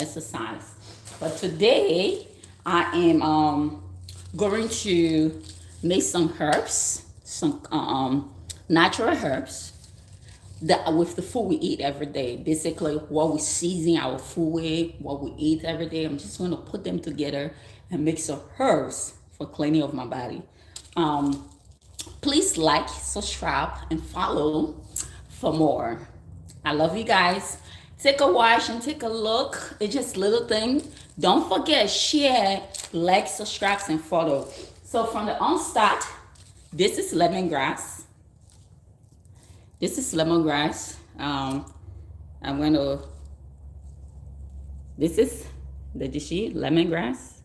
exercise. But today I am going to make some herbs, some natural herbs that with the food we eat every day. Basically, what we season our food with, what we eat every day. I'm just going to put them together and make some herbs for cleaning of my body. Um, Please like, subscribe, and follow for more. I love you guys. Take a watch and take a look. It's just little thing. Don't forget, share, like, subscribe, and follow. So from the onstart, this is lemongrass. This is lemongrass. I'm going to, this is the dishy lemongrass.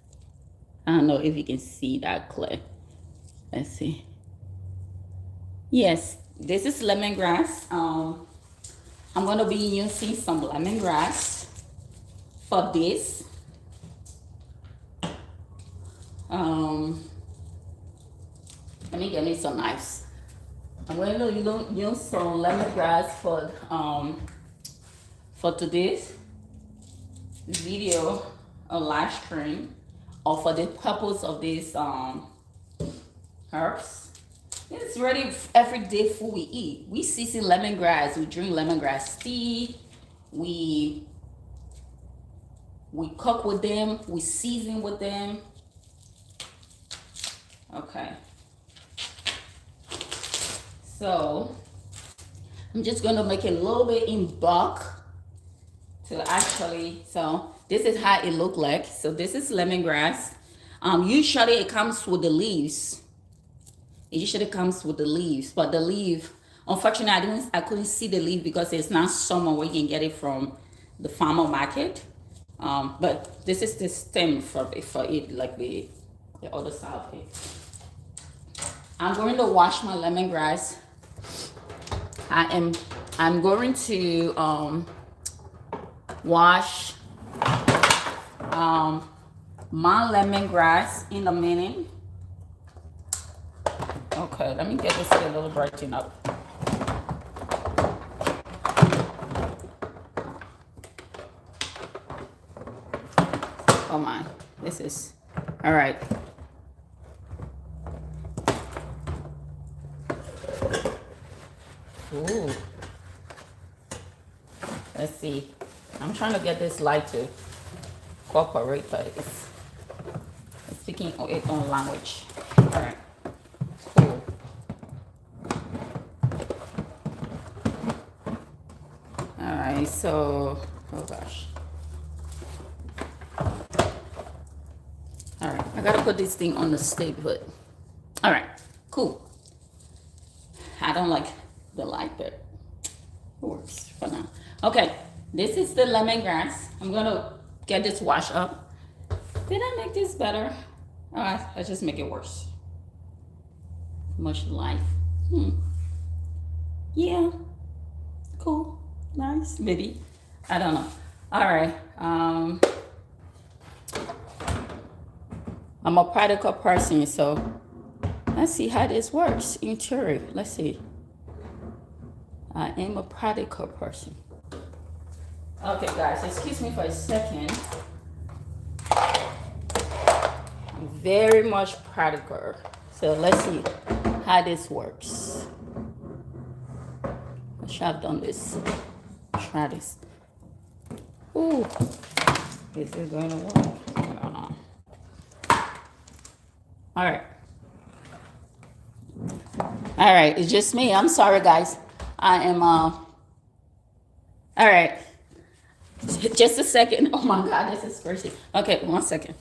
I don't know if you can see that clear. Let's see. Yes, this is lemongrass. I'm going to be using some lemongrass for this. Let me get me some knives. I'm going to use some lemongrass for today's video or live stream, or for the purpose of this herbs. It's really everyday food we eat. We season lemongrass. We drink lemongrass tea. We cook with them. We season with them. Okay. So I'm just gonna make it a little bit in bulk to actually. So this is how it look like. So this is lemongrass. Usually it comes with the leaves. It usually comes with the leaves, but the leaf, unfortunately, I couldn't see the leaf because it's not somewhere where you can get it from the farmer market. But this is the stem for it, like the other side of it. I'm going to wash my lemongrass. I'm going to wash my lemongrass in a minute. Okay, let me get this a little brighten up. Oh my, this is, all right. Ooh. Let's see. I'm trying to get this light to cooperate, but it's speaking its own language. All right. Cool. All right, so, oh gosh. All right, I gotta put this thing on the stick, but all right, cool. I don't like the light, but it works for now. Okay, this is the lemongrass. I'm gonna get this washed up. Did I make this better? Oh, I just make it worse. Much life. Yeah, cool, nice, maybe. I don't know. All right. I'm a practical person, so let's see how this works in theory. Let's see. I am a practical person. Okay, guys, excuse me for a second. I'm very much practical. So let's see how this works. I should have done this. Try this. Ooh, is it going to work? I don't know. All right. All right, it's just me. I'm sorry, guys. I am, all right. Just a second. Oh my God, this is crazy. Okay, 1 second.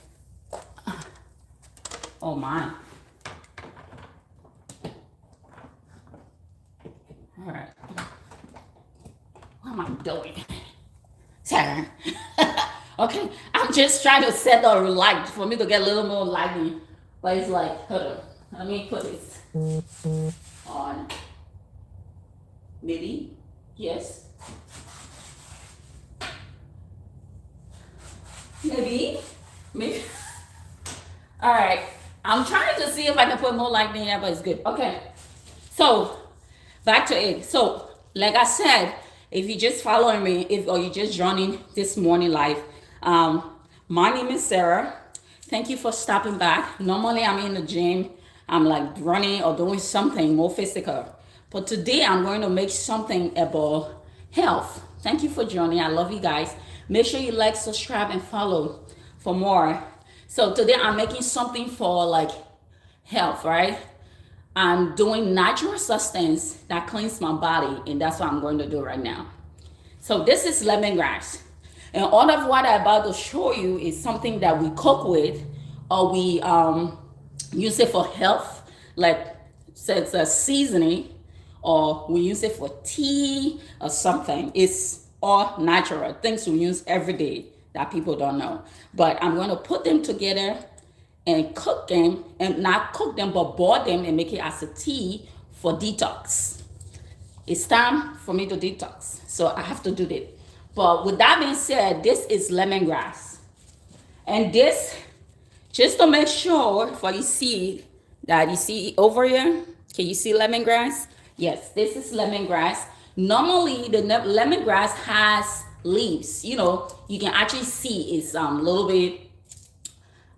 Oh my. All right. What am I doing? Sorry. Okay, I'm just trying to set the light for me to get a little more lighting. But it's like, hold on. Let me put this on. Maybe? Yes. Maybe? Maybe? All right. I'm trying to see if I can put more light in there, but it's good. Okay. So, back to it. So, like I said, if you just following me, or you just joining this morning live, Um, my name is Sarah. Thank you for stopping back. Normally, I'm in the gym. I'm like running or doing something more physical. But today, I'm going to make something about health. Thank you for joining. I love you guys. Make sure you like, subscribe, and follow for more. So today, I'm making something for like health, right? I'm doing natural substance that cleans my body, and that's what I'm going to do right now. So this is lemongrass. And all of what I'm about to show you is something that we cook with, or we use it for health, like so it's a seasoning, or we use it for tea or something. It's all natural things we use every day that people don't know. But I'm going to put them together and cook them, and not cook them, but boil them and make it as a tea for detox. It's time for me to detox, so I have to do that. But with that being said, this is lemongrass, and this, just to make sure, for you see that you see over here, can you see lemongrass? Yes, this is lemongrass. Normally, the lemongrass has leaves. You know, you can actually see it's a little bit.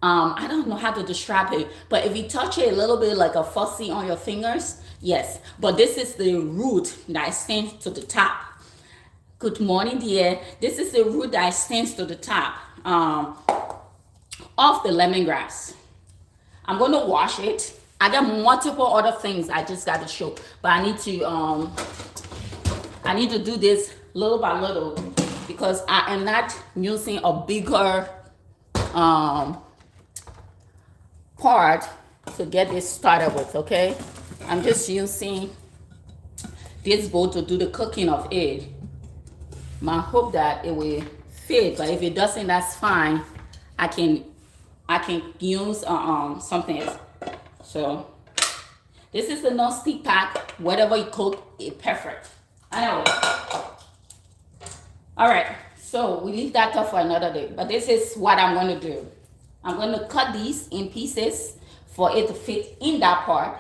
I don't know how to describe it, but if you touch it a little bit like a fussy on your fingers, yes. But this is the root that extends to the top. Good morning, dear. This is the root that extends to the top of the lemongrass. I'm going to wash it. I got multiple other things I just got to show, but I need to do this little by little because I am not using a bigger part to get this started with, okay? I'm just using this bowl to do the cooking of it. I hope that it will fit, but if it doesn't, that's fine. I can use something else. So this is the non-stick pack. Whatever you cook, it's perfect. I know. All right, so we leave that up for another day. But this is what I'm going to do. I'm going to cut these in pieces for it to fit in that part.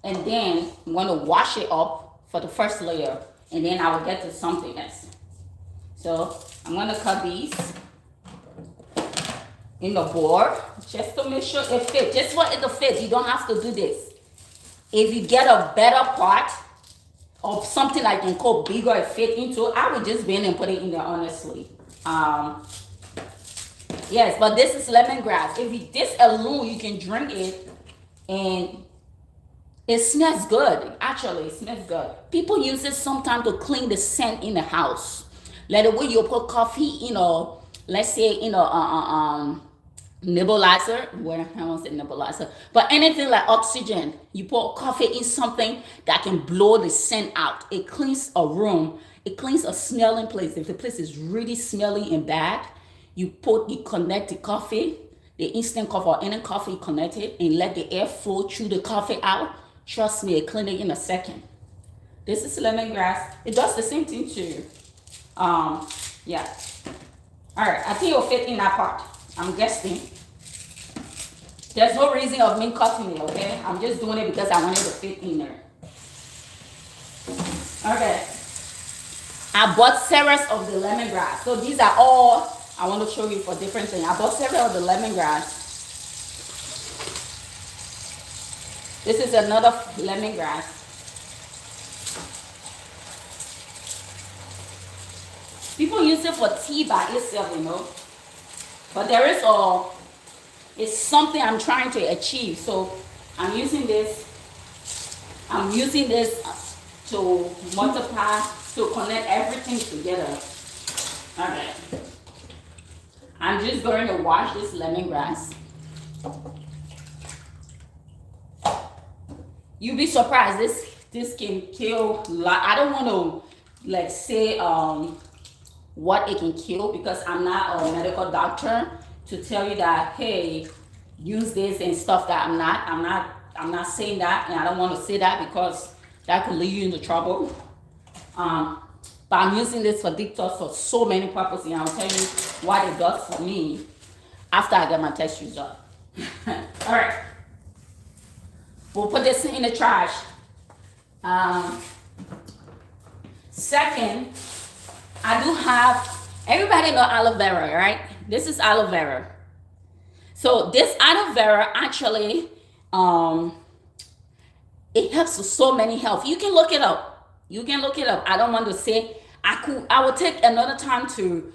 And then I'm going to wash it up for the first layer. And then I will get to something else. So I'm going to cut these in the board just to make sure it fits. Just for it to fit. You don't have to do this. If you get a better part of something I can cook bigger and fit into, I would just bend and put it in there, honestly. Yes, but this is lemongrass. If you this alone, you can drink it, and it smells good. Actually, it smells good. People use it sometimes to clean the scent in the house. Like the way you put coffee in a, let's say in a nebulizer. Well, I won't say nebulizer, but anything like oxygen. You put coffee in something that can blow the scent out. It cleans a room. It cleans a smelling place. If the place is really smelly and bad, you connect the coffee, the instant coffee or any coffee, you connect it and let the air flow through the coffee out. Trust me, it clean it in a second. This is lemongrass. It does the same thing too. Yeah. All right, I think it'll fit in that part. I'm guessing. There's no reason of me cutting it, okay? I'm just doing it because I want it to fit in there. Okay. I bought several of the lemongrass. So these are all I want to show you for different things. I bought several of the lemongrass. This is another lemongrass. People use it for tea by itself, you know. But there is it's something I'm trying to achieve. So I'm using this. I'm using this to multiply, to connect everything together. Okay. I'm just going to wash this lemongrass. You'll be surprised. This can kill. I don't want to like say what it can kill because I'm not a medical doctor to tell you that hey, use this and stuff. That I'm not saying that, and I don't want to say that because that could lead you into trouble. But I'm using this for detox for so many purposes, and I'll tell you what it does for me after I get my test result. All right, we'll put this in the trash. Second, I do have, everybody know aloe vera, right? This is aloe vera. So this aloe vera actually, um, it helps with so many health. You can look it up. You can look it up. I don't want to say. I will take another time to,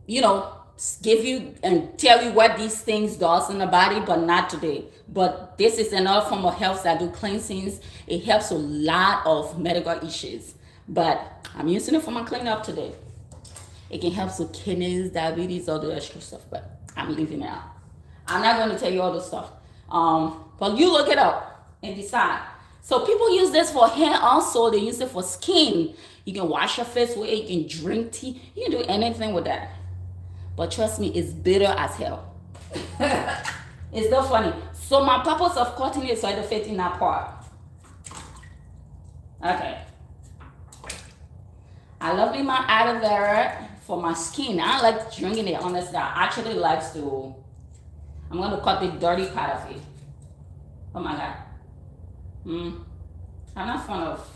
you know, give you and tell you what these things does in the body, but not today. But this is another form of health that do cleansings. It helps a lot of medical issues. But I'm using it for my cleanup today. It can help with kidneys, diabetes, all the extra stuff. But I'm leaving it out. I'm not going to tell you all the stuff. But you look it up and decide. So people use this for hair also. They use it for skin. You can wash your face with it. You can drink tea. You can do anything with that. But trust me, it's bitter as hell. It's not funny. So my purpose of cutting it so I don't fit in that part. Okay. I love my aloe vera for my skin. I like drinking it, honestly. I actually like to. I'm going to cut the dirty part of it. Oh my God. I'm not fond of.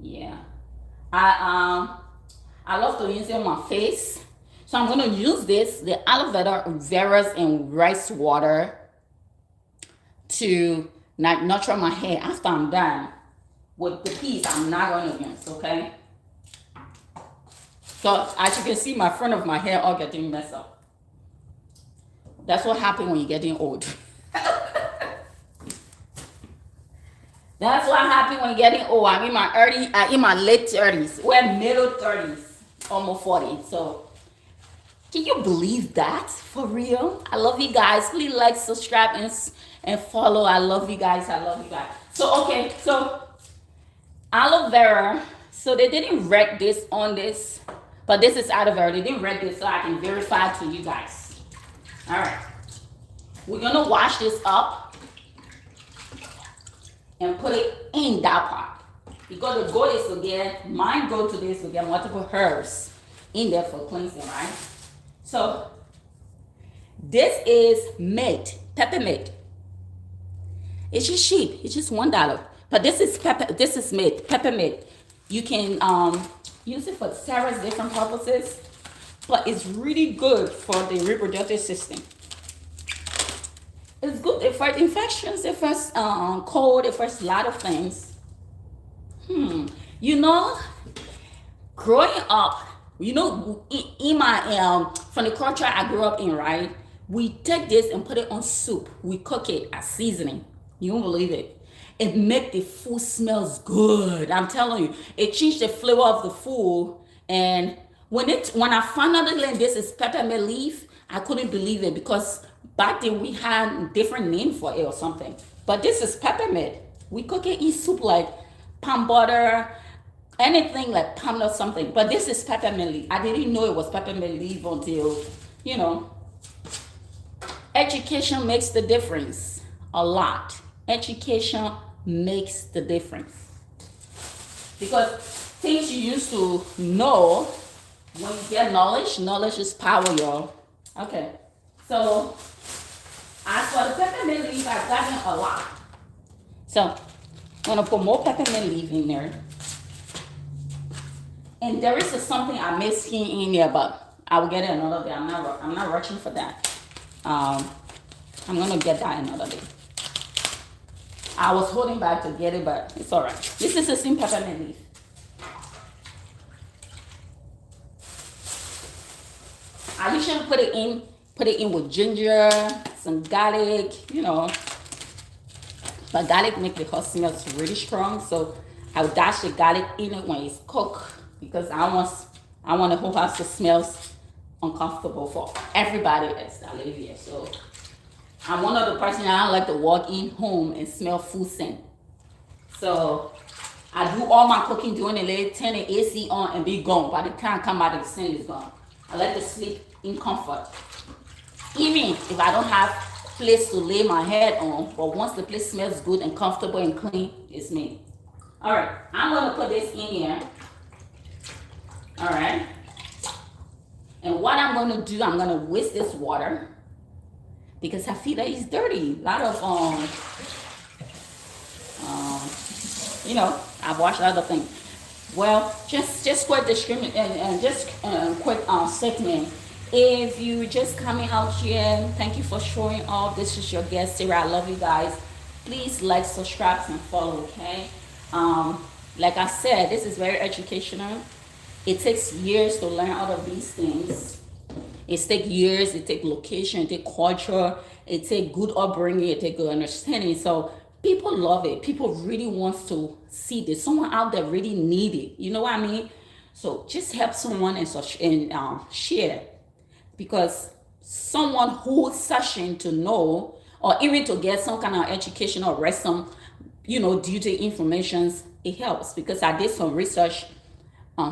Yeah. I love to use it on my face. So I'm going to use this, the aloe veras and rice water to nurture my hair after I'm done with the piece I'm not going to use, okay? So as you can see, my front of my hair all getting messed up. That's what happens when you're getting old. That's what happens when you're getting old. I'm in my late 30s. We're middle 30s, almost 40. So can you believe that? For real? I love you guys. Please like, subscribe, and follow. I love you guys. I love you guys. So, okay. So, aloe vera. So, they didn't write this on this. But this is aloe vera. They didn't write this so I can verify to you guys. All right. We're going to wash this up and put it in that pot. Because the goal is to get, my goal today is to get multiple herbs in there for cleansing, right? So, this is mint, peppermint. It's just cheap. It's just $1. But this is mint, peppermint. You can use it for several different purposes, but it's really good for the reproductive system. It's good. It fights infections. It fights cold. It fights a lot of things. You know, growing up, you know, in my from the culture I grew up in, right? We take this and put it on soup. We cook it as seasoning. You won't believe it. It make the food smells good. I'm telling you, it changed the flavor of the food. And when I found out that this is peppermint leaf, I couldn't believe it because back then we had different name for it or something. But this is peppermint. We cook it in soup like palm butter, anything like palm or something. But this is peppermint leaf. I didn't know it was peppermint leaf until, you know, education makes the difference a lot. Education makes the difference. Because things you used to know, when you get knowledge, knowledge is power, y'all. Okay. So, as for the peppermint leaf, I've gotten a lot. So, I'm going to put more peppermint leaf in there. And there is something I missed in there, but I will get it another day. I'm not rushing for that. I'm going to get that another day. I was holding back to get it, but it's all right. This is a simple peppermint leaf. I usually put it in with ginger, some garlic, you know. But garlic makes the hot smells really strong, so I'll dash the garlic in it when it's cooked because I want the whole house to smell uncomfortable for everybody else that live here. So I'm one of the person I don't like to walk in home and smell food scent. So I do all my cooking during the day, turn the AC on and be gone. By the time I come out, the scent is gone. I like to sleep in comfort. Even if I don't have place to lay my head on, but once the place smells good and comfortable and clean, it's me. All right, I'm gonna put this in here. All right. And what I'm gonna do, I'm gonna whisk this water because I feel that it's dirty. A lot of you know, I've washed other things. Well, just quick description and just quick statement. If you just coming out here, thank you for showing up. This is your guest, Sarah. I love you guys. Please like, subscribe, and follow, okay? Like I said, this is very educational. It takes years to learn all of these things. It takes years, it takes location, it takes culture, it takes good upbringing, it takes good understanding. So people love it. People really want to see this. Someone out there really need it. You know what I mean? So just help someone and such and share, because someone who's searching to know or even to get some kind of education or read some, due to informations, it helps. Because I did some research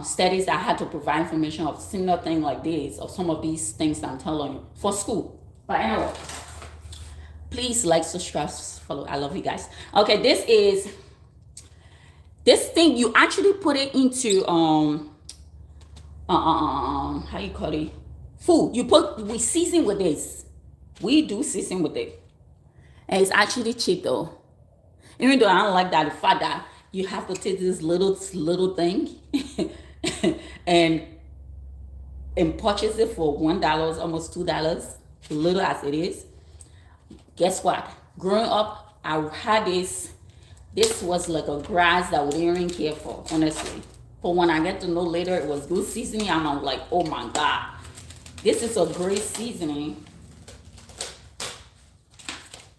studies. I had to provide information of similar thing like this or some of these things that I'm telling you for school. But anyway, please like, subscribe, follow. I love you guys. Okay, this thing, you actually put it into how you call it, food. We season with this. We do season with it, and it's actually cheap though. Even though I don't like that, the fact that you have to take this little thing and purchase it for $1, almost $2, little as it is. Guess what? Growing up, I had this. This was like a grass that we didn't even care for, honestly. But when I get to know later it was good seasoning, I'm like, oh my God, this is a great seasoning.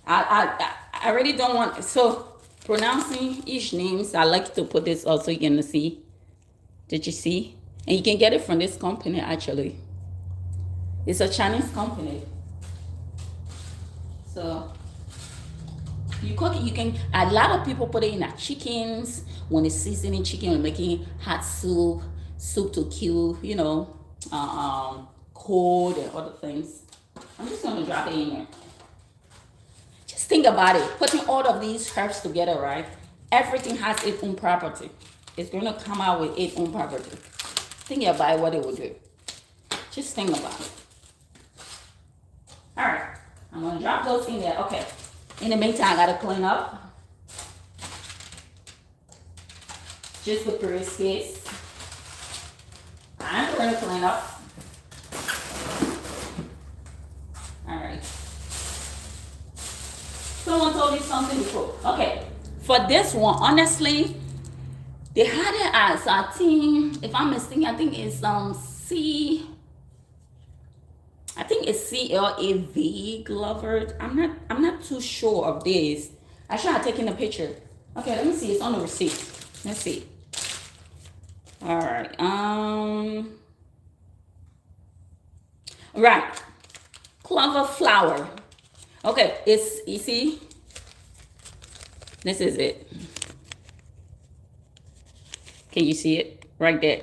I really don't want, so pronouncing each names, I like to put this also, you can see. Did you see? And you can get it from this company actually. It's a Chinese company. So you cook it, you can, a lot of people put it in their chickens when it's seasoning chicken or making hot soup to kill, cold and other things. I'm just gonna drop it in there. Just think about it. Putting all of these herbs together, right? Everything has its own property. It's gonna come out with its own property. Think about what it will do. Just think about it. All right, I'm gonna drop those in there. Okay. In the meantime, I gotta clean up. Just for previous case. I'm gonna clean up. Alright. Someone told me something before. Okay. For this one, honestly, they had it as, I think, if I'm mistaken, I think it's CLAV Glover. I'm not too sure of this. I should have taken a picture. Okay, let me see. It's on the receipt. Let's see. All right. Right. Clover flower. Okay, you see? This is it. Can you see it? Right there.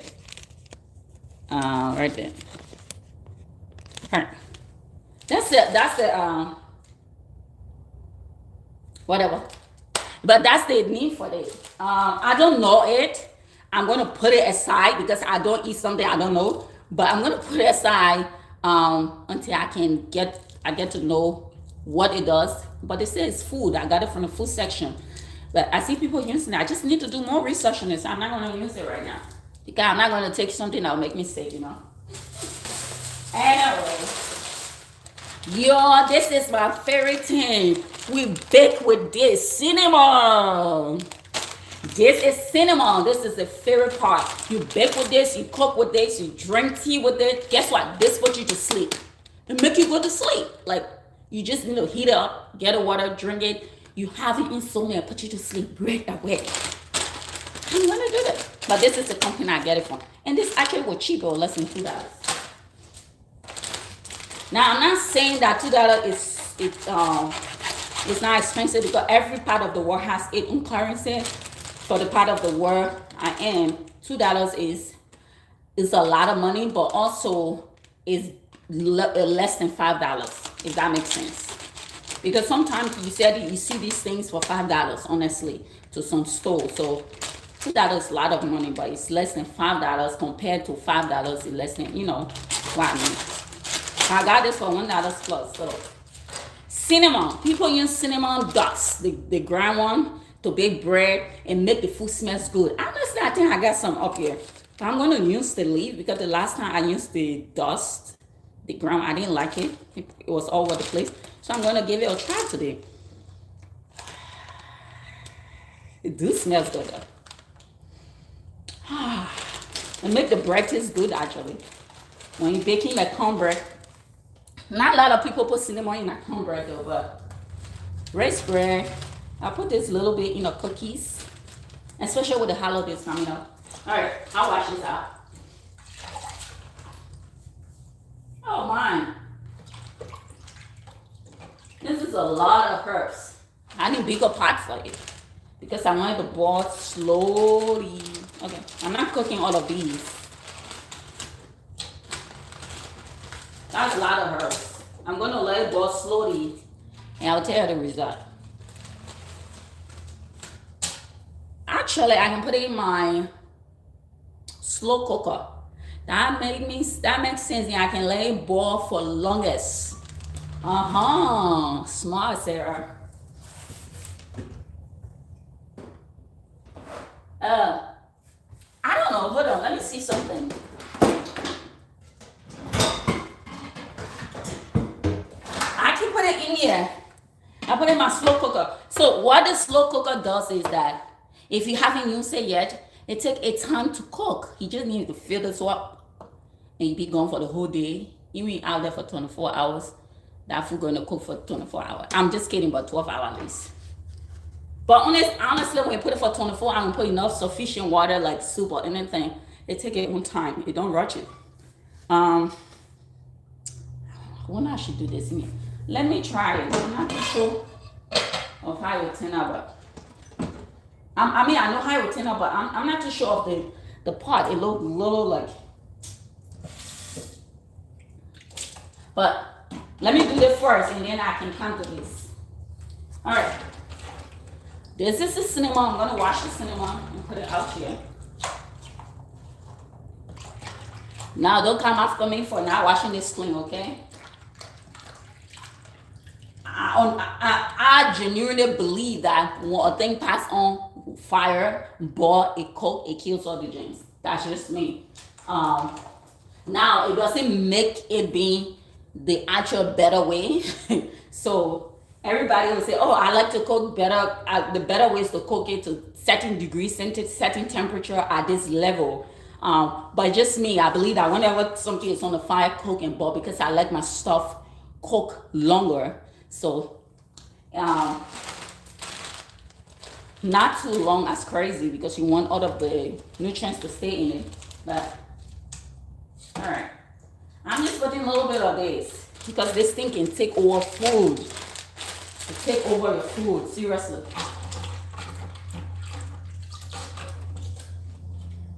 Right there. All right. That's the whatever. But that's the need for this. I don't know it. I'm gonna put it aside because I don't eat something I don't know. But I'm gonna put it aside until I get to know what it does. But it says food. I got it from the food section. But I see people using it. I just need to do more research on this. I'm not gonna use it right now. Because I'm not gonna take something that will make me sick, Anyway. Yo, this is my favorite thing. We bake with this cinnamon. This is cinnamon. This is the favorite part. You bake with this, you cook with this, you drink tea with it. Guess what? This puts you to sleep. It make you go to sleep. Like, you just need to heat it up, get the water, drink it. You have it insomnia, put you to sleep right away. I'm gonna do that. But this is the company I get it from. And this actually was cheaper, less than $2. Now, I'm not saying that $2 is not expensive, because every part of the world has its own currency. For the part of the world I am, $2 is a lot of money, but also is less than $5, if that makes sense. Because sometimes you see these things for $5, honestly, to some stores. So $2 is a lot of money, but it's less than $5 compared to $5. It's less than, what I mean. I got this for $1 plus. So cinnamon. People use cinnamon dust, the ground one, to bake bread and make the food smells good. Honestly, I think I got some up here. But I'm gonna use the leaf because the last time I used the dust, the ground. I didn't like it. It was all over the place. So I'm gonna give it a try today. It do smells good though. And make the bread taste good actually. When you're baking a cornbread, not a lot of people put cinnamon in a cornbread though, but rice bread, I put this little bit in the cookies, especially with the holidays coming up. All right, I'll wash this out. Oh my. This is a lot of herbs. I need bigger pot for it because I want it to boil slowly. Okay, I'm not cooking all of these. That's a lot of herbs. I'm going to let it boil slowly and I'll tell you the result. Actually, I can put it in my slow cooker. That makes sense. And I can let it boil for longest. Smart, Sarah. I don't know. Hold on. Let me see something. I can put it in here. I put it in my slow cooker. So what the slow cooker does is that if you haven't used it yet, it takes a time to cook. You just need to fill this up and you be gone for the whole day. You be out there for 24 hours. That food gonna cook for 24 hours. I'm just kidding, but 12 hours at least. But honestly, when you put it for 24 hours and put enough sufficient water like soup or anything, it take its own time. You don't rush it. When I should do this, let me try it. I'm not too sure of how it will turn out, but I know how it will turn out, but I'm not too sure of the pot. It look a little like, but let me do this first and then I can come to this. All right. This is the cinnamon. I'm going to wash the cinnamon and put it out here. Now, don't come after me for not washing this clean, okay? I genuinely believe that when a thing pass on fire, boil, it cook, it kills all the germs. That's just me. Now, it doesn't make it be the actual better way. So everybody will say, oh, I like to cook better. The better way is to cook it to certain degrees, certain temperature at this level. But just me, I believe that whenever something is on the fire, cook and boil because I like my stuff cook longer. So not too long as crazy because you want all of the nutrients to stay in it. But all right, I'm just putting a little bit of this because this thing can take over food. Take over the food, seriously.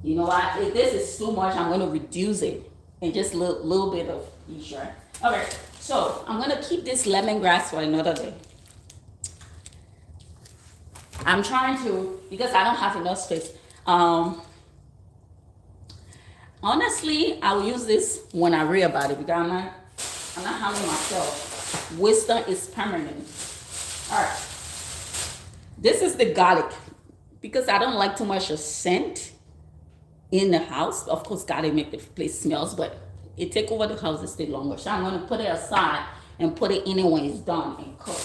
You know what? If this is too much, I'm going to reduce it and just a little bit of each, right? Okay, so I'm going to keep this lemongrass for another day. I'm trying to, because I don't have enough space. Honestly, I will use this when I read about it because I'm not harming myself. Wisdom is permanent. All right, this is the garlic because I don't like too much of scent in the house. Of course, garlic make the place smells, but it take over the house and stay longer. So I'm going to put it aside and put it in it when it's done and cooked.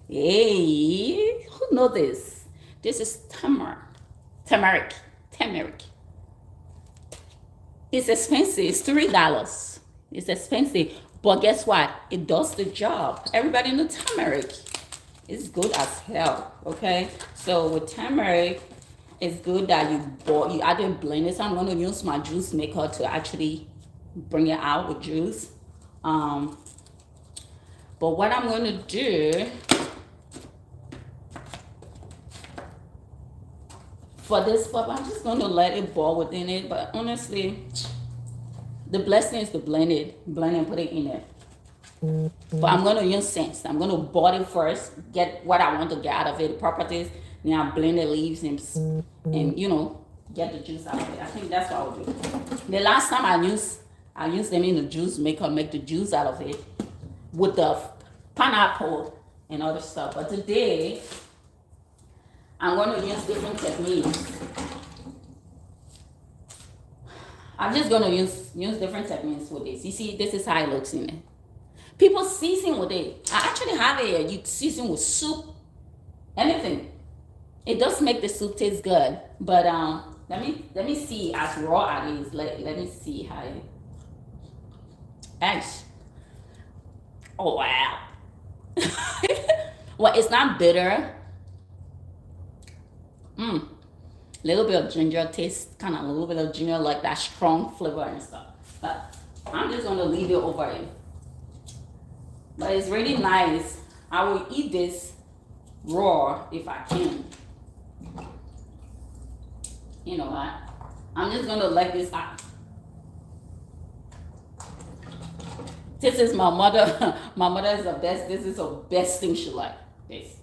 Hey, who know this? This is turmeric. It's expensive. It's $3. It's expensive. But guess what? It does the job. Everybody knows turmeric. It's good as hell, okay? So with turmeric, it's good that you either blend it. So I'm going to use my juice maker to actually bring it out with juice. But what I'm going to do for this pop, I'm just going to let it boil within it. But honestly, the blessing is to blend and put it in there. But I'm going to use sense. I'm going to boil it first, get what I want to get out of it, the properties. Then I blend the leaves and get the juice out of it. I think that's what I'll do. The last time I used them in the juice maker, make the juice out of it with the pineapple and other stuff. But today, I'm going to use different techniques. I'm just gonna use different techniques with this. You see, this is how it looks in it. People season with it. I actually have it. You season with soup, anything. It does make the soup taste good. But let me see as raw as it is. Let me see how it. Eggs. Oh wow. Well, it's not bitter. Mm. Little bit of ginger taste, kind of a little bit of ginger, like that strong flavor and stuff. But I'm just gonna leave it over it. But it's really nice. I will eat this raw if I can. You know what? I'm just gonna let this out. This is my mother. My mother is the best. This is the best thing she like. This.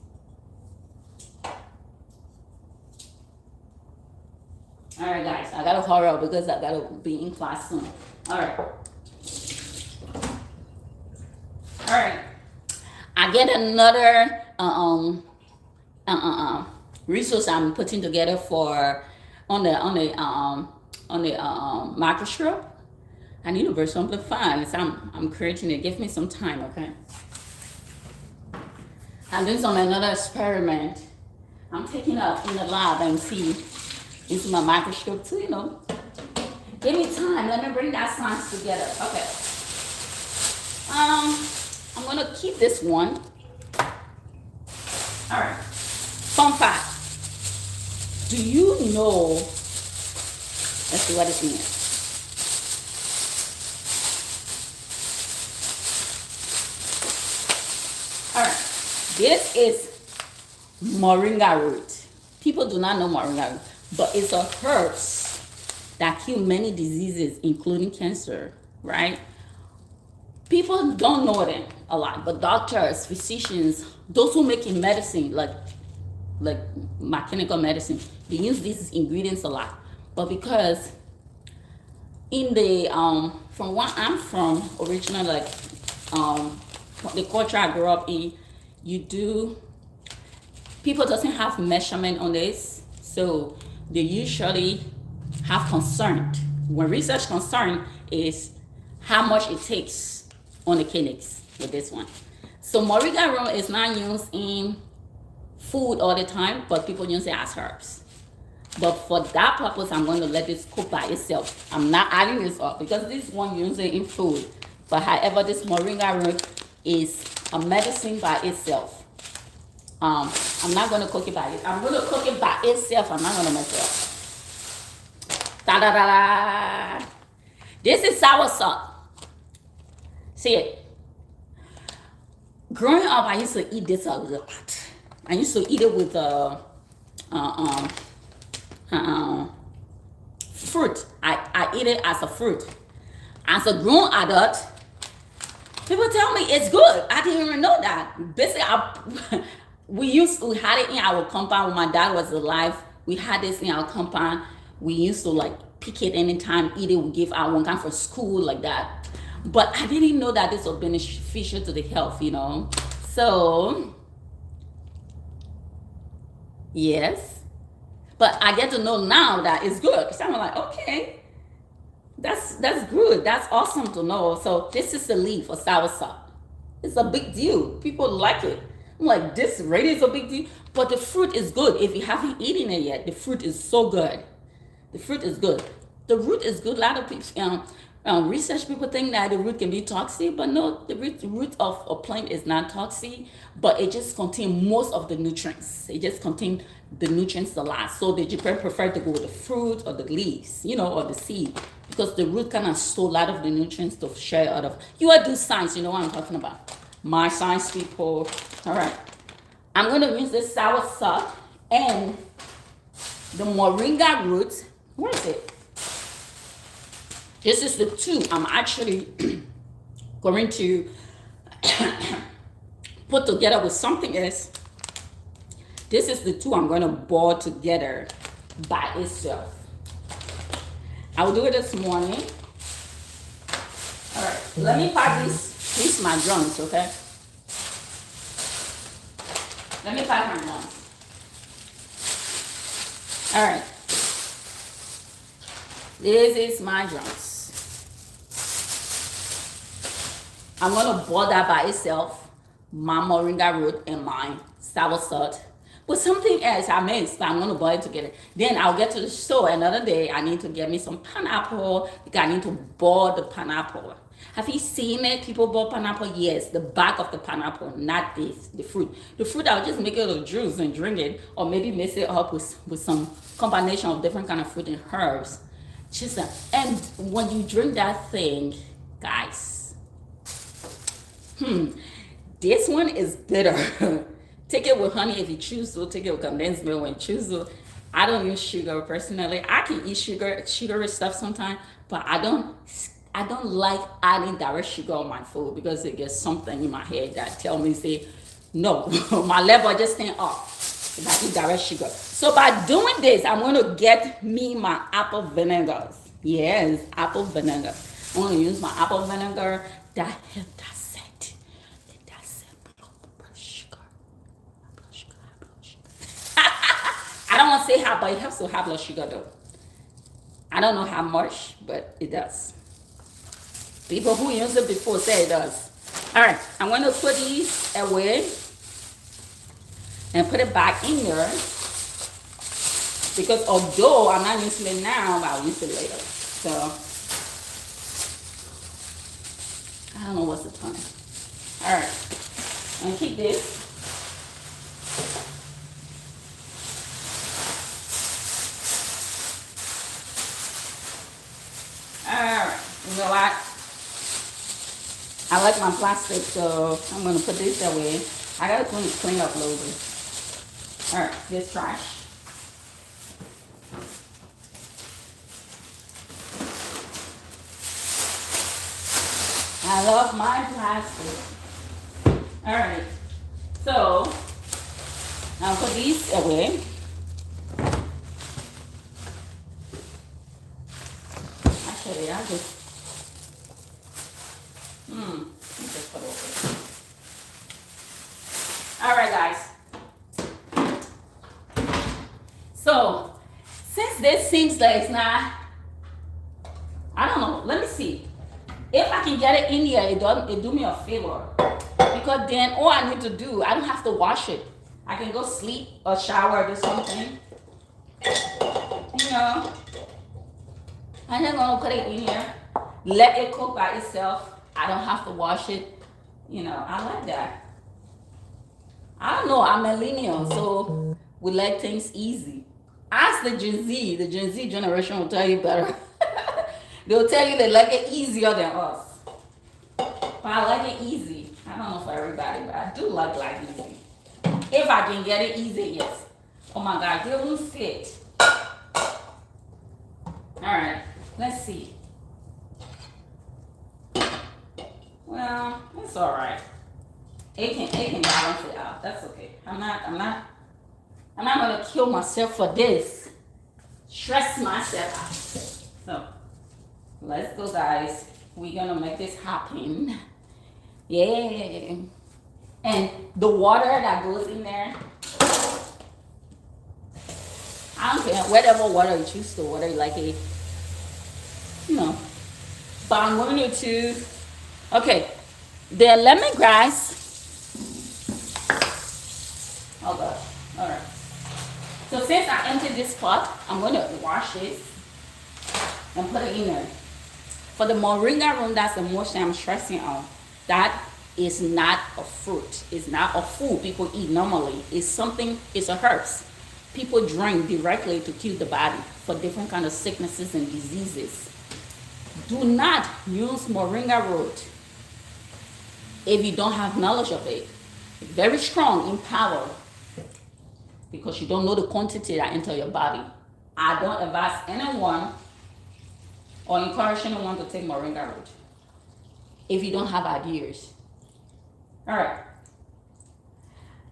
All right, guys. I gotta hurry up because I gotta be in class soon. All right. All right. I get another resource I'm putting together for on the microscope. I need to bring something fun. So I'm creating it. Give me some time, okay? I'm doing another experiment. I'm taking up in the lab and see into my microscope too, you know. Give me time. Let me bring that science together. Okay. I'm gonna keep this one. All right. Fun fact. Do you know? Let's see what it means. All right. This is moringa root. People do not know moringa root, but it's a herbs that kill many diseases, including cancer, right? People don't know them a lot, but doctors, physicians, those who make in medicine, like mechanical medicine, they use these ingredients a lot. But because in the from where I'm from, originally, like the culture I grew up in, people doesn't have measurement on this, so they usually have concern. When research concern is how much it takes on the clinics with this one. So moringa root is not used in food all the time, but people use it as herbs. But for that purpose, I'm going to let this cook by itself. I'm not adding this up because this one uses it in food. But however, this moringa root is a medicine by itself. I'm not going to cook it by it. I'm going to cook it by itself. I'm not going to mess it up. Da da da da. This is soursop. See it? Growing up, I used to eat this a lot. I used to eat it with fruit. I eat it as a fruit. As a grown adult, people tell me it's good. I didn't even know that. Basically, we had it in our compound when my dad was alive. We had this in our compound. We used to like pick it anytime, eat it. We give out one kind for school like that. But I didn't know that this was beneficial to the health, you know. So yes, but I get to know now that it's good. So I'm like, okay, that's good. That's awesome to know. So this is the leaf of soursop. It's a big deal. People like it. I'm like, this really is a big deal. But the fruit is good. If you haven't eaten it yet, the fruit is so good. The fruit is good. The root is good. A lot of people, research people think that the root can be toxic, but no, the root of a plant is not toxic, but it just contains most of the nutrients. It just contains the nutrients a lot. So the Japan prefer to go with the fruit or the leaves, you know, or the seed, because the root kind of store a lot of the nutrients to share out of. You are do science, you know what I'm talking about. My science people. All right. I'm going to use this soursop and the moringa root. Where is it? This is the two I'm actually going to put together with something else. This is the two I'm going to boil together by itself. I will do it this morning. All right, let me pack these my drums, okay? Let me pack my drums. All right. This is my drums. I'm gonna boil that by itself, my moringa root and my sour salt. But something else I mixed, but I'm gonna boil it together. Then I'll get to the store another day. I need to get me some pineapple because I need to boil the pineapple. Have you seen it? People boil pineapple? Yes, the back of the pineapple, not this, the fruit. The fruit, I'll just make it a juice and drink it, or maybe mix it up with some combination of different kind of fruit and herbs. Just and when you drink that thing, guys, this one is bitter. Take it with honey if you choose to. Take it with condensed milk when you choose to. I don't use sugar personally. I can eat sugary stuff sometimes, but I don't. I don't like adding direct sugar on my food because it gets something in my head that tell me say, no, my level just stand off if I eat direct sugar. So by doing this, I'm going to get me my apple vinegars. Yes, apple vinegar. I'm going to use my apple vinegar that have that scent. That scent, blood sugar. Blood sugar, blood sugar. I don't want to say how, but it helps to have blood sugar though. I don't know how much, but it does. People who use it before say it does. All right, I'm going to put these away and put it back in there because although I'm not using it now, but I'll use it later. So I don't know what's the time. All right, I'm gonna keep this. All right, you know what? I like my plastic, so I'm gonna put this away. I gotta clean up a little bit. All right, this trash. I love my plastic. All right, so I'll put these away. Actually, I just put it over. All right, guys. So since this seems like it's not, I don't know. Let me see. If I can get it in here, it do me a favor. Because then all I need to do, I don't have to wash it. I can go sleep or shower or do something. You know. I'm just gonna put it in here. Let it cook by itself. I don't have to wash it. You know, I like that. I don't know, I'm millennial, so we like things easy. Ask the Gen Z generation will tell you better. They'll tell you they like it easier than us. But I like it easy. I don't know for everybody, but I do like easy. If I can get it easy, yes. Oh my God, they won't fit. Alright, let's see. Well, it's alright. It can balance it out. That's okay. I'm not gonna kill myself for this. Stress myself out. So let's go, guys. We're gonna make this happen. Yeah. And the water that goes in there, I don't care whatever water you choose to, whether you like it, you know. But I'm going to okay, the lemongrass. Oh gosh. All right. So since I emptied this pot, I'm going to wash it and put it in there. For the moringa root, that's the most I'm stressing on. That is not a fruit. It's not a food people eat normally. It's something, it's a herbs. People drink directly to kill the body for different kind of sicknesses and diseases. Do not use moringa root if you don't have knowledge of it. It's very strong in power because you don't know the quantity that enter your body. I don't advise anyone or encourage anyone to take moringa root if you don't have ideas. All right.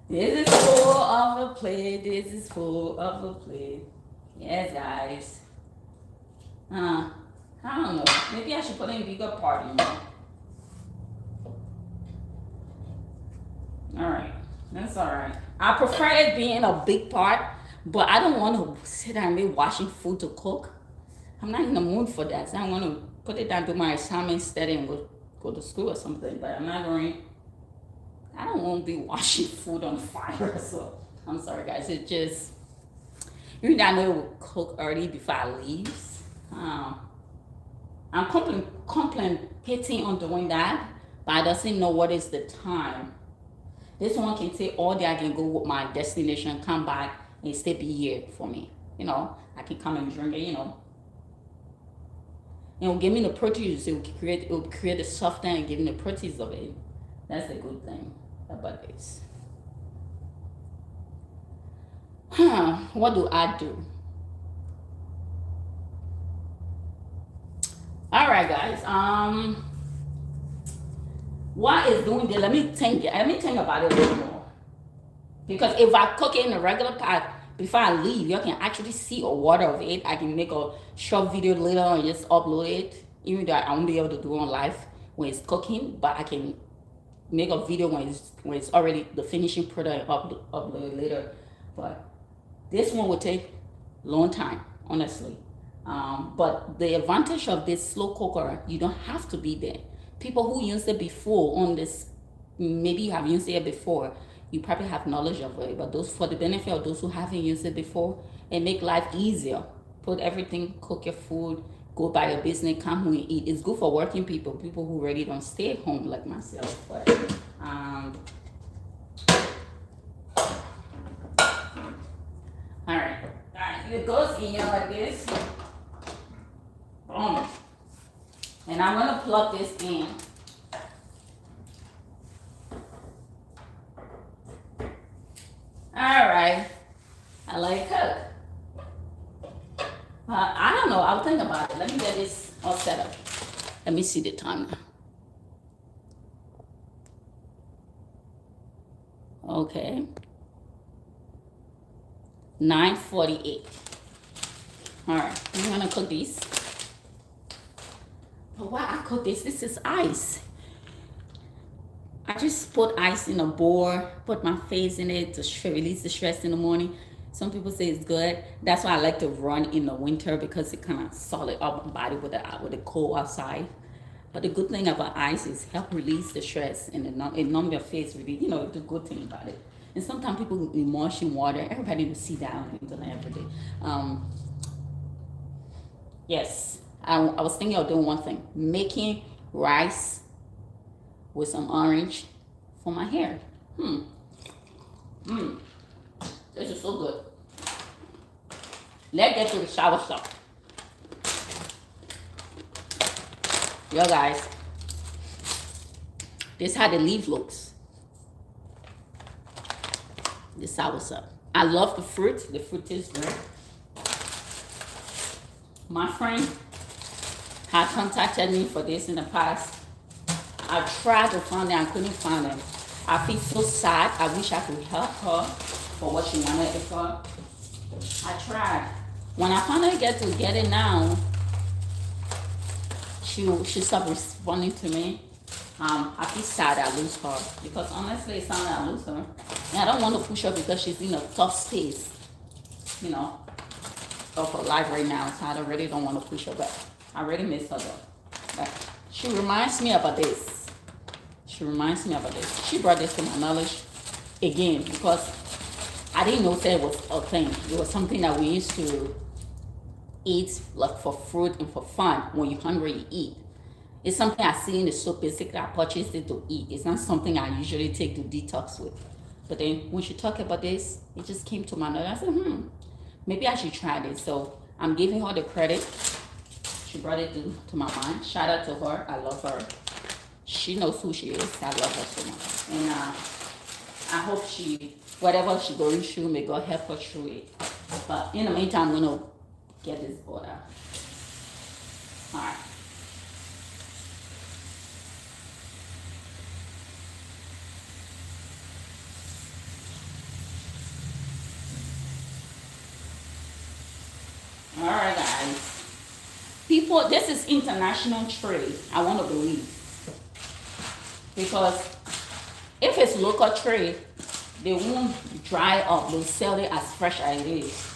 This is full of a plate. This is full of a plate. Yes, guys. I don't know. Maybe I should put in a bigger part in there. All right. That's all right. I prefer it being a big part, but I don't want to sit there and be washing food to cook. I'm not in the mood for that. So I want to put it down, do my assignment, study, and go to school or something. But I'm not going. I don't want to be washing food on fire. So I'm sorry, guys. It just you know I know it will cook early before I leave. Um, I'm contemplating on doing that, but I doesn't know what is the time. This one can take all day. I can go with my destination, come back, and still be here for me. I can come and drink it. It will give me the proteins. It will create the soft and give me the proteins of it. That's a good thing about this. What do I do? All right, guys. What is doing this? Let me think. Let me think about it a little more. Because if I cook it in a regular pot before I leave, you can actually see a water of it. I can make a short video later and just upload it. Even though I won't be able to do it on live when it's cooking, but I can make a video when it's already the finishing product and upload it later. But this one will take long time, honestly. But the advantage of this slow cooker, you don't have to be there. People who used it before on this, maybe you have used it before, you probably have knowledge of it. But those for the benefit of those who haven't used it before, and make life easier. Put everything, cook your food, go buy your business, come home and eat. It's good for working people who really don't stay at home like myself. But all right, it goes in here like this. Boom. And I'm gonna plug this in. All right, I let it cook. I don't know. I'll think about it. Let me get this all set up. Let me see the time now. Okay. 9:48. All right, I'm gonna cook these. But why I cook this? This is ice. I just put ice in a bowl, put my face in it to release the stress in the morning. Some people say it's good. That's why I like to run in the winter because it kind of solid up my body with the cold outside. But the good thing about ice is help release the stress and it numb your face. Really, the good thing about it. And sometimes people immerse in water. Everybody will see that on the internet every day. Yes, I was thinking of doing one thing: making rice with some orange for my hair. This is so good. Let's get to the shower stuff. Yo guys, this is how the leaf looks. The sour stuff. I love the fruit. The fruit tastes good. My friend had contacted me for this in the past. I tried to find them, I couldn't find them. I feel so sad. I wish I could help her for what she wanted it for. I tried. When I finally get to get it now, she stopped responding to me. I feel sad I lose her because honestly, it's not that I lose her. And I don't want to push her because she's in a tough space, of her life right now. So I really don't want to push her, but I really miss her though. But she reminds me about this. She brought this to my knowledge again because I didn't know that it was a thing. It was something that we used to eat like for fruit and for fun. When you're hungry, you eat. It's something I see in the store. Basically, I purchased it to eat. It's not something I usually take to detox with. But then when she talked about this, it just came to my knowledge. I said, maybe I should try this. So I'm giving her the credit. She brought it to my mind. Shout out to her. I love her. She knows who she is. I love her so much. And I hope whatever she's going through, may God help her through it. But in the meantime, I'm going to get this board out. All right. All right, guys. People, this is international trade. I want to believe. Because if it's local trade, they won't dry up. They'll sell it as fresh as it is.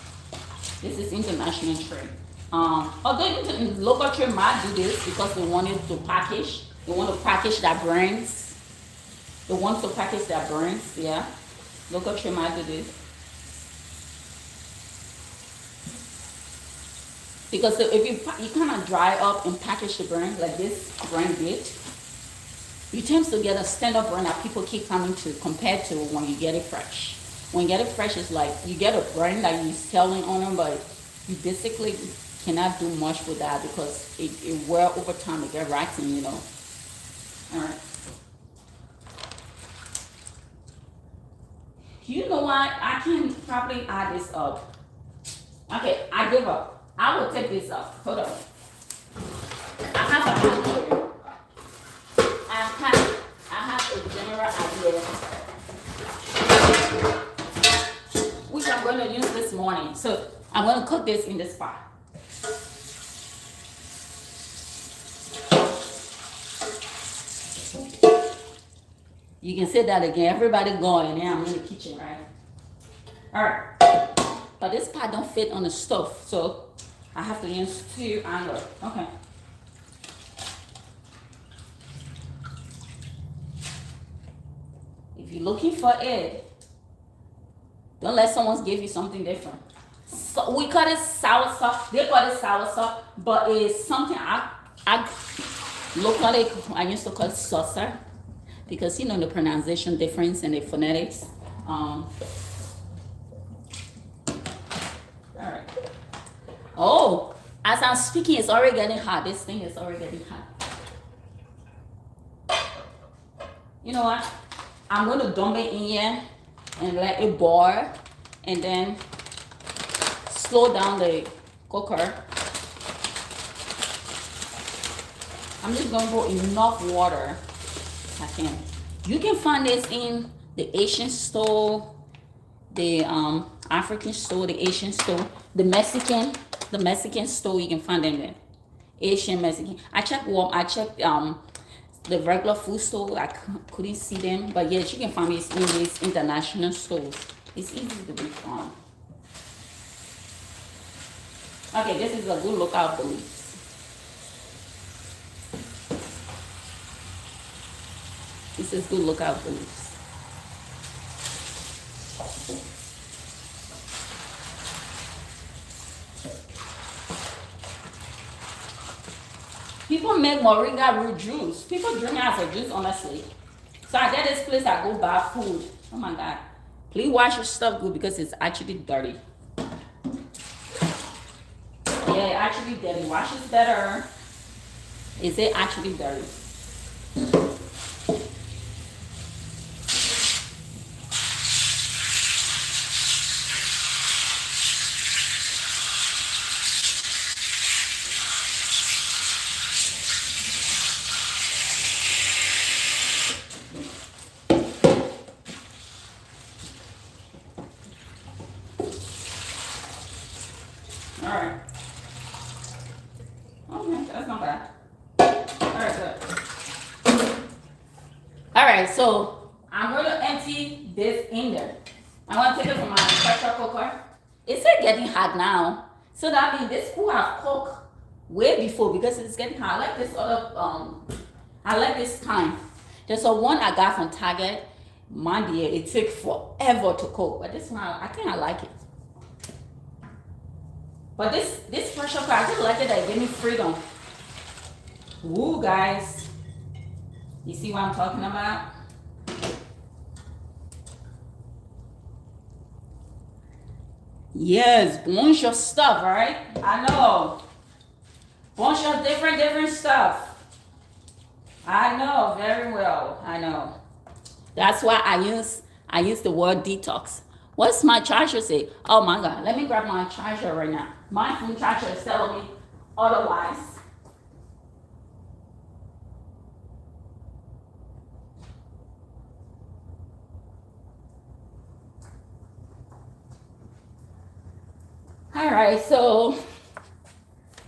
This is international trade. Although local trade might do this because they wanted to package. They want to package their brands. They want to package their brands. Yeah, local trade might do this because if you kind of dry up and package the brand like this brand did, you tend to get a standard brand that people keep coming to compared to when you get it fresh. When you get it fresh, it's like you get a brand that you're selling on them, but you basically cannot do much with that because it wear over time to get rotten, you know. All right. You know what? I can probably add this up. Okay, I give up. I will take this up. Hold on. I have a idea. I have a general idea which I'm going to use this morning. So I'm going to cook this in this pot. You can say that again. Everybody going. Now I'm in the kitchen, right? All right. But this pot don't fit on the stove, so I have to use 2 angles. Okay. If you're looking for it, don't let someone give you something different. So we call it sour sauce. They call it sour sauce, but it's something I locally I used to call it saucer because you know the pronunciation difference and the phonetics. All right. Oh, as I'm speaking, it's already getting hot. This thing is already getting hot. You know what? I'm going to dump it in here and let it boil and then slow down the cooker. I'm just going to put enough water I can. You can find this in the Asian store, the African store, the Asian store, the Mexican store. You can find them there. Asian, Mexican. I checked the regular food store. I couldn't see them, but yes, you can find this in these international stores. It's easy to be found. Okay, this is a good look out the leaves. This is good look out the leaves. People make moringa root juice. People drink it as a juice, honestly. So I get this place I go buy food. Oh my God. Please wash your stuff good because it's actually dirty. Yeah, actually dirty. Wash it better. Is it actually dirty? All right. Okay, that's not bad. All right, good. All right, so I'm going to empty this in there. I'm going to take it from my pressure cooker. It's getting hot now, so that means this food have cooked way before because it's getting hot. I like this other. I like this kind. There's a one I got from Target. Mine, dear, it took forever to cook, but this one I think I like it. But this pressure cooker, I just like it that it gave me freedom. Woo, guys. You see what I'm talking about? Yes, bunch of stuff, right? I know. Bunch of different stuff. I know very well. I know. That's why I use the word detox. What's my charger say? Oh my God, let me grab my charger right now. My phone charger is telling me otherwise. All right, so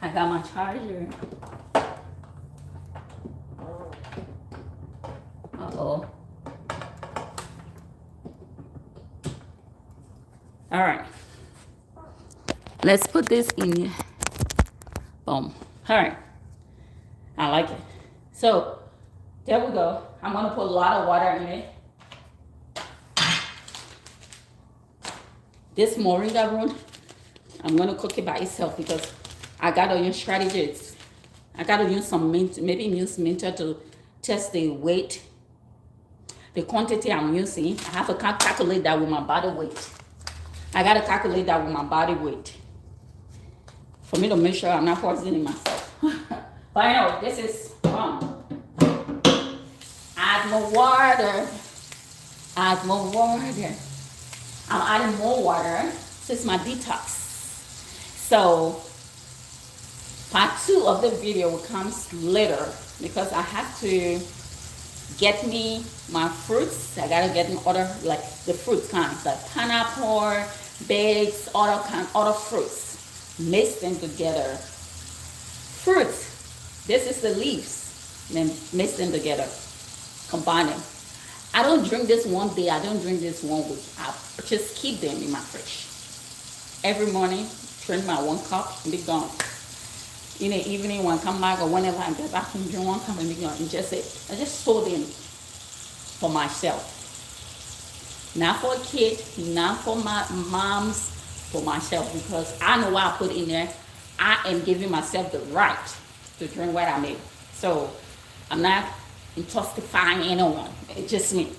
I got my charger. Uh-oh. All right. Let's put this in here. Boom. All right. I like it. So there we go. I'm gonna put a lot of water in it. This moringa root, I'm gonna cook it by itself because I gotta use strategies. I gotta use some mint, maybe use minter to test the weight, the quantity I'm using. I have to calculate that with my body weight. I gotta calculate that with my body weight for me to make sure I'm not poisoning myself. But I know this is add more water. Add more water. I'm adding more water. This is my detox. So part 2 of the video comes later because I have to get me my fruits. I gotta get me other, like the fruit kinds, like pineapple, dates, other fruits. Mix them together. Fruits. This is the leaves. Then mix them together. Combine them. I don't drink this one day. I don't drink this 1 week. I just keep them in my fridge. Every morning, drink my 1 cup and be gone. In the evening, when I come back or whenever I get back from drink 1 cup and be gone. And just say, I just store them for myself. Not for a kid, not for my mom's, for myself. Because I know what I put in there. I am giving myself the right to drink what I make. So I'm not intoxifying anyone. It's just me.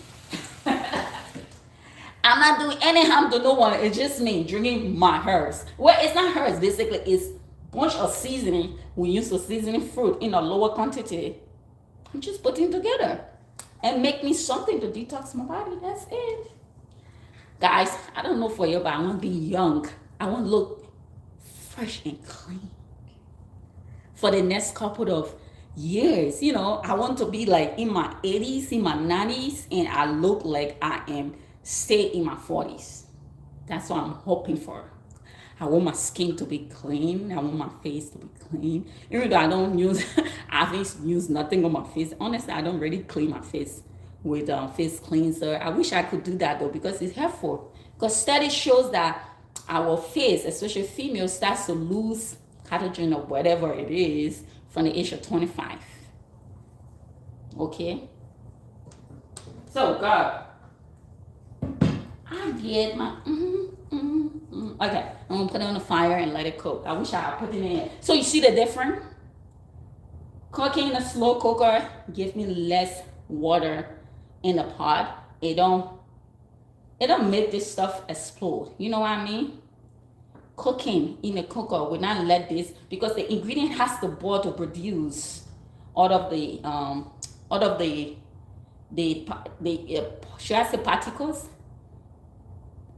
I'm not doing any harm to no one. It's just me drinking my herbs. Well, it's not herbs. Basically, it's a bunch of seasoning. We use for seasoning fruit in a lower quantity. I'm just putting together and make me something to detox my body. That's it. Guys, I don't know for you, but I want to be young. I want to look fresh and clean for the next couple of years. You know, I want to be like in my 80s, in my 90s, and I look like I am stay in my 40s. That's what I'm hoping for. I want my skin to be clean. I want my face to be clean. Even though I don't use, I haven't used nothing on my face. Honestly, I don't really clean my face with face cleanser. I wish I could do that though because it's helpful. Because study shows that our face, especially females, starts to lose collagen or whatever it is from the age of 25. Okay? So, God, I get my, okay, I'm gonna put it on the fire and let it cook. I wish I had put it in. So you see the difference? Cooking in a slow cooker gives me less water in the pot. It don't make this stuff explode. You know what I mean? Cooking in a cooker will not let this, because the ingredient has to boil to produce out of the should I say particles?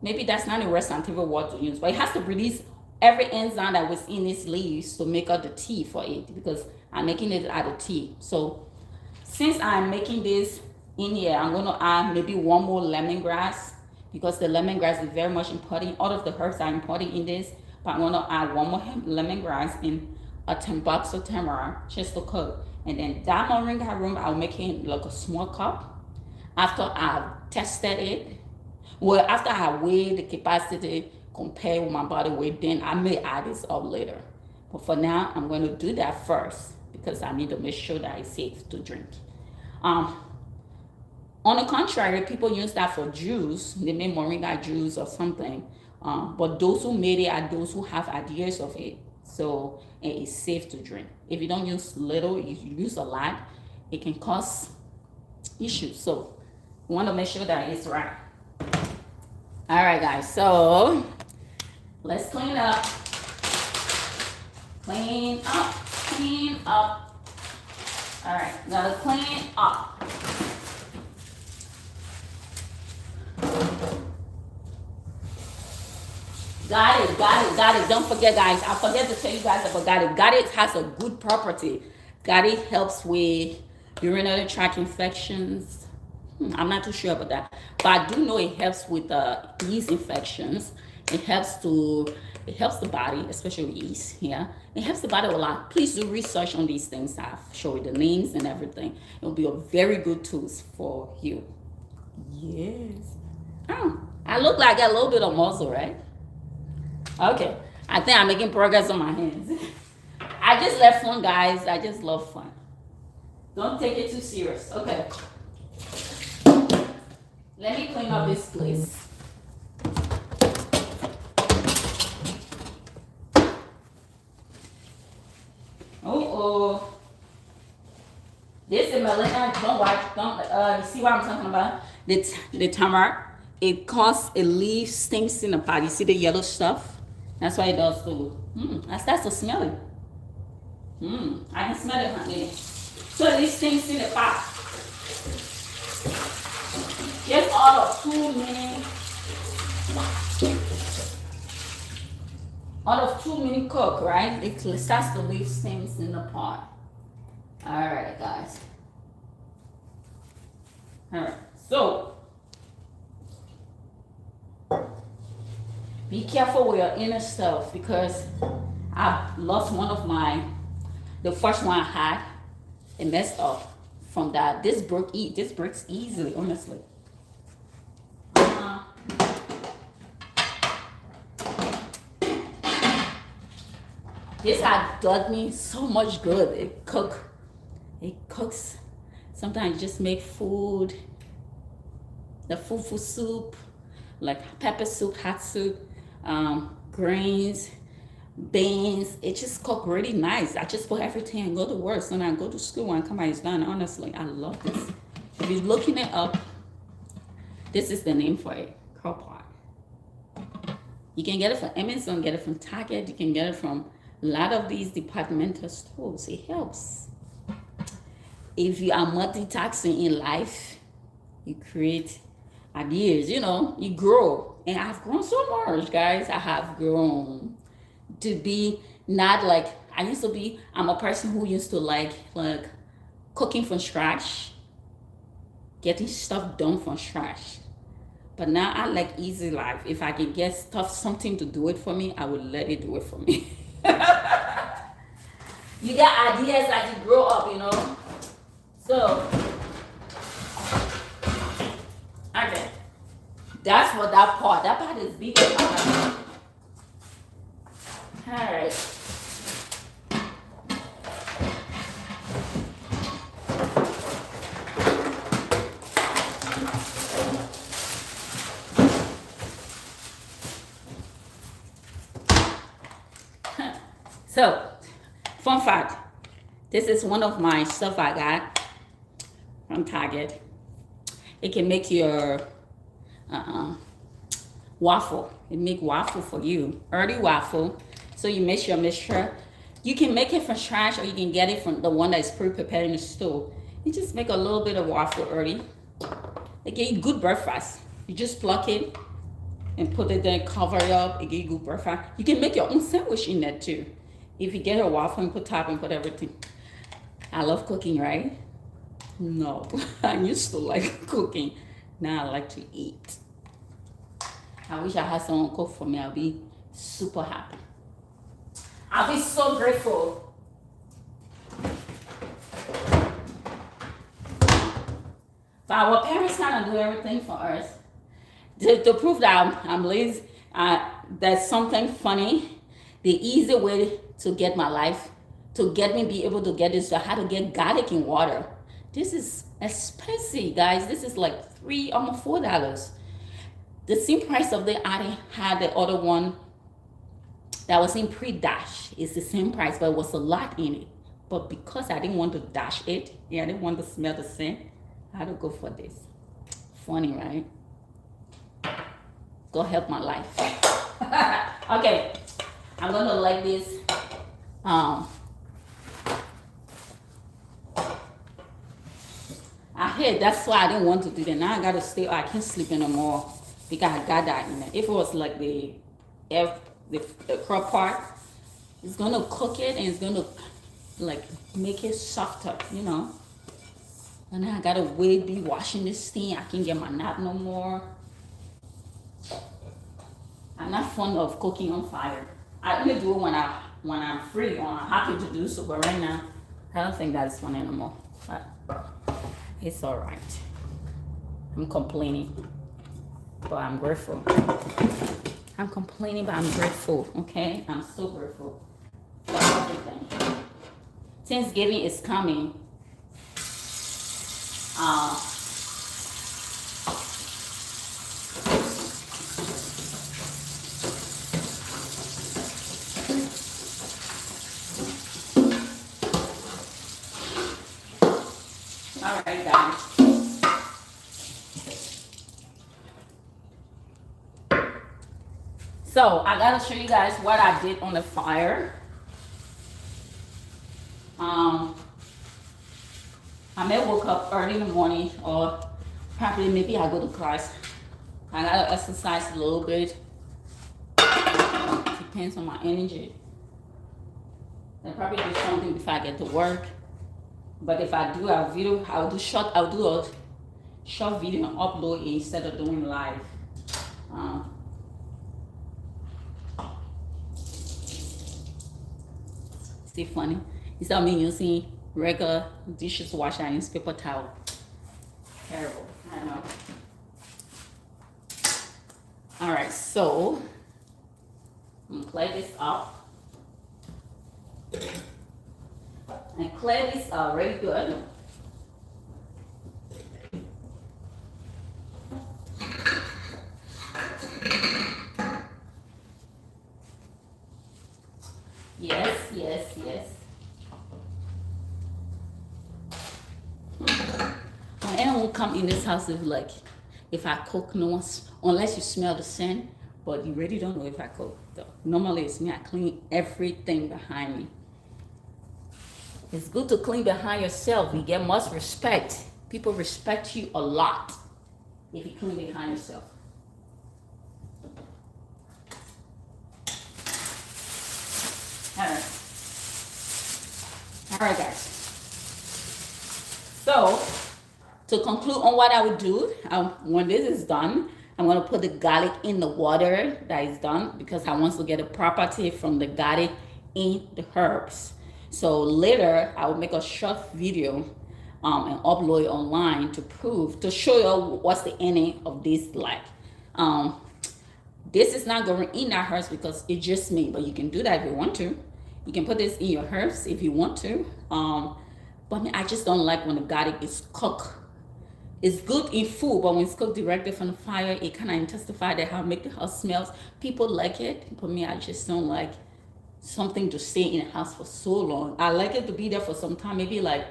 Maybe that's not a right scientific word to use, but it has to release every enzyme that was in its leaves to make out the tea for it, because I'm making it out of tea. So since I'm making this in here, I'm going to add maybe 1 more lemongrass, because the lemongrass is very much important. All of the herbs are important in this, but I'm going to add 1 more lemongrass in a box of tamarind just to cook. And then that moringa root, I'll make it like a small cup. After I've tested it, well, after I weigh the capacity compared with my body weight, then I may add this up later. But for now, I'm going to do that first because I need to make sure that it's safe to drink. On the contrary, people use that for juice. They make moringa juice or something. But those who made it are those who have ideas of it. So it's safe to drink. If you don't use little, if you use a lot, it can cause issues. So you want to make sure that it's right. All right, guys. So let's clean up. Clean up. Clean up. All right, gotta clean up. Got it. Don't forget, guys. I forget to tell you guys about Got It. Got It has a good property. Got It helps with urinary tract infections. I'm not too sure about that, but I do know it helps with yeast infections. It helps the body, especially with yeast. Yeah, it helps the body a lot. Please do research on these things. I've shown you the names and everything. It will be a very good tools for you. Yes. Oh, I look like I got a little bit of muscle, right? Okay, I think I'm making progress on my hands. I just love fun, guys. I just love fun. Don't take it too serious. Okay. Let me clean up this place. Oh. This is Melina. Don't watch. Don't. You see what I'm talking about? The tamarind. It causes it leaves things in the pot. You see the yellow stuff? That's why it does too. I start to smell it. I can smell it, honey. So it leaves things in the pot. Just out of 2 minutes. Out of 2 minutes cook, right? It starts to leave things in the pot. Alright, guys. Alright, so be careful with your inner stuff because I lost one of the first one I had. It messed up from that. This breaks easily, honestly. This had done me so much good. It cooks. Sometimes just make food. The fufu soup, like pepper soup, hot soup, grains, beans. It just cook really nice. I just put everything and go to work. So when I go to school, when I come out, it's done. Honestly, I love this. If you're looking it up, this is the name for it, crock pot. You can get it from Amazon, get it from Target. You can get it from a lot of these departmental stores. It helps. If you are multitasking in life, you create ideas, you grow. And I've grown so much, guys. I have grown to be not like I used to be. I'm a person who used to like cooking from scratch, getting stuff done from scratch. But now I like easy life. If I can get something to do it for me, I will let it do it for me. You got ideas as you grow up, So, okay. That's what that part. That part is big. Alright. So, fun fact. This is one of my stuff I got from Target. It can make your waffle. It make waffle for you. Early waffle. So you mix your mixture. You can make it from scratch or you can get it from the one that is pre-prepared in the store. You just make a little bit of waffle early. It gives you good breakfast. You just pluck it and put it there, cover it up. It gives you good breakfast. You can make your own sandwich in there too. If you get a waffle and put topping, put everything. I love cooking, right? No, I used to like cooking. Now I like to eat. I wish I had someone cook for me. I'll be super happy. I'll be so grateful. But our parents kind of do everything for us. To prove that I'm lazy, that's something funny. The easy way to get my life, to get me be able to get this, I had to get garlic in water. This is expensive, guys. This is like almost $4. The same price of the I had the other one that was in pre-dash. It's the same price, but it was a lot in it. But because I didn't want to dash it, I didn't want to smell the scent, I had to go for this. Funny, right? Go help my life. Okay, I'm gonna like this. I heard that's why I didn't want to do that. Now I gotta stay. I can't sleep anymore because I got that in there. If it was like the crock pot, it's gonna cook it and it's gonna like make it softer, And then I gotta be washing this thing. I can't get my nap no more. I'm not fond of cooking on fire. I only do it when I'm free or I'm happy to do so. But right now, I don't think that's fun anymore. But it's all right. I'm complaining, but I'm grateful. I'm complaining, but I'm grateful. Okay, I'm so grateful. everything. Thanksgiving is coming. Uh, all right, guys. So I gotta show you guys what I did on the fire. Um, I may woke up early in the morning, or probably maybe I go to class. I gotta exercise a little bit. Depends on my energy. I'll probably do something before I get to work. But if I do a video, I'll do a short video and upload it instead of doing live. Um, See funny? Instead of me using regular dishes washer, I use paper towel. Terrible. I know. Alright, so I'm gonna clear this up. And clear this already good. Yes, yes, yes. When anyone come in this house, if I cook, no one's, unless you smell the scent, but you really don't know if I cook. Though. Normally it's me, I clean everything behind me. It's good to clean behind yourself. You get much respect. People respect you a lot if you clean behind yourself. All right, guys. So, to conclude on what I would do, when this is done, I'm going to put the garlic in the water that is done because I want to get a proper taste from the garlic in the herbs. So later, I will make a short video and upload it online to show you what's the ending of this like. This is not going in our herbs because it's just me, but you can do that if you want to. You can put this in your herbs if you want to. But I just don't like when the garlic is cooked. It's good in food, but when it's cooked directly from the fire, it kind of intensifies how it makes the house smells. People like it, but me, I just don't like something to stay in the house for so long. I like it to be there for some time, maybe like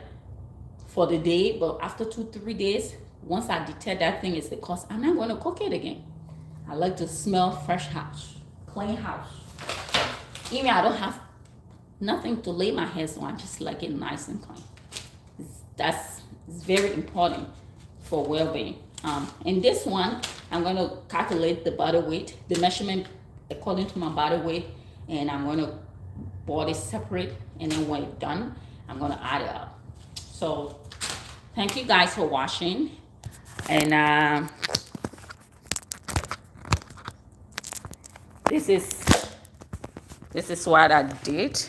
for the day, but after 2-3 days, once I detect that thing is the cause, I'm not going to cook it again. I like to smell fresh house, clean house. Even I don't have nothing to lay my hands on, I just like it nice and clean. It's very important for well-being. In this one, I'm going to calculate the body weight, the measurement according to my body weight, and I'm going to boil it separate, and then when it's done, I'm going to add it up. So thank you guys for watching, and this is what I did.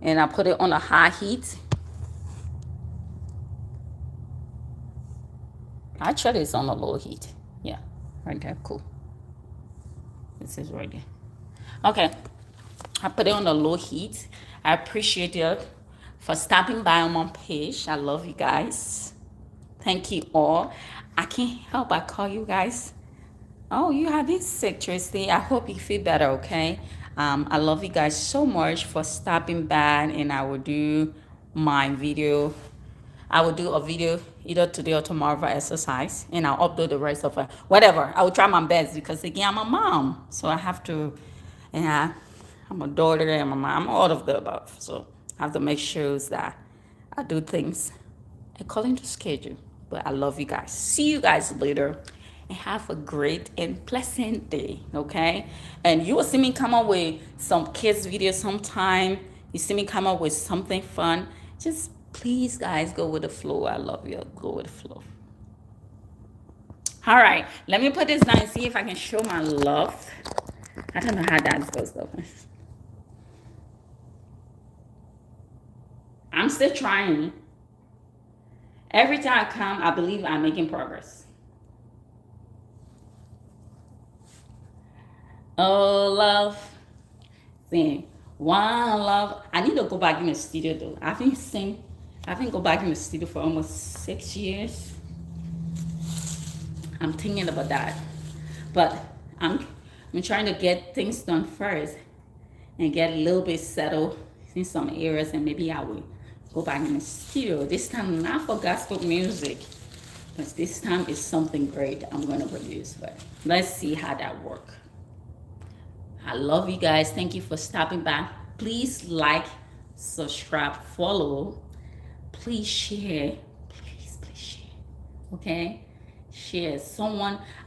And I put it on a high heat. Actually, it's on a low heat. Yeah, right there, cool. This is right there. Okay, I put it on a low heat. I appreciate you for stopping by on my page. I love you guys. Thank you all. I can't help but call you guys. Oh, you have been sick, Tracy. I hope you feel better, okay? I love you guys so much for stopping by, and I will do my video. I will do a video either today or tomorrow for exercise, and I'll upload the rest of it. Whatever. I will try my best because, again, I'm a mom. So I have to, and I'm a daughter and a mom, all of the above. So I have to make sure that I do things according to schedule. But I love you guys. See you guys later. And have a great and pleasant day, okay? And you will see me come up with some kids video sometime. You see me come up with something fun. Just please, guys, go with the flow. I love you. Go with the flow. All right, let me put this down and see if I can show my love. I don't know how that goes though. I'm still trying. Every time I come, I believe I'm making progress. Oh, love thing. One love. I need to go back in the studio though. I haven't go back in the studio for almost 6 years. I'm thinking about that. But I'm trying to get things done first and get a little bit settled in some areas, and maybe I will go back in the studio. This time not for gospel music, but this time is something great I'm gonna produce. But let's see how that works. I love you guys. Thank you for stopping by. Please like, subscribe, follow. Please share. Please share. Okay? Share.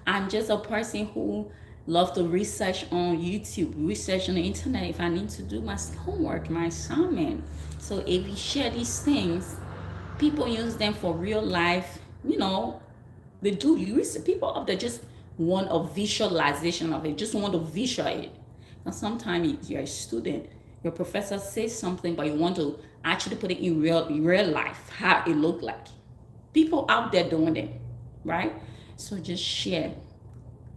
I'm just a person who love to research on YouTube, research on the internet if I need to do my homework, my assignment. So if you share these things, people use them for real life, they do use it. People up there just want a visualization of it, just want to visualize it. And sometimes you're a student, your professor says something, but you want to actually put it in real life, how it look like. People out there doing it, right? So just share,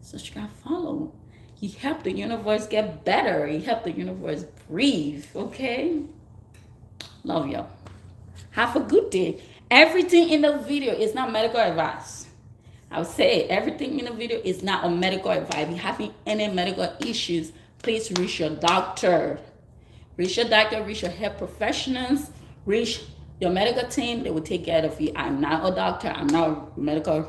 subscribe, follow. You help the universe get better. You help the universe breathe, okay? Love y'all. Have a good day. Everything in the video is not medical advice. I would say everything in the video is not a medical advice. If you're having any medical issues, please reach your doctor. Reach your doctor, reach your health professionals, reach your medical team. They will take care of you. I'm not a doctor. I'm not a medical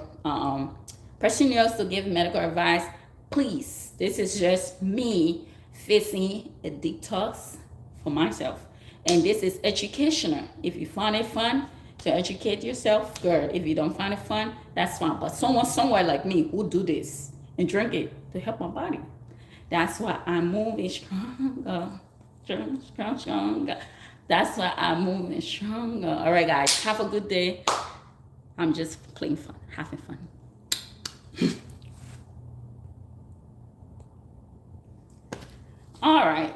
person else to give medical advice. Please, this is just me facing a detox for myself. And this is educational. If you find it fun to educate yourself, good. If you don't find it fun, that's fine. But someone somewhere like me who do this and drink it to help my body. That's why I'm moving stronger. Stronger. That's why I'm moving stronger. All right, guys. Have a good day. I'm just playing fun, having fun. All right.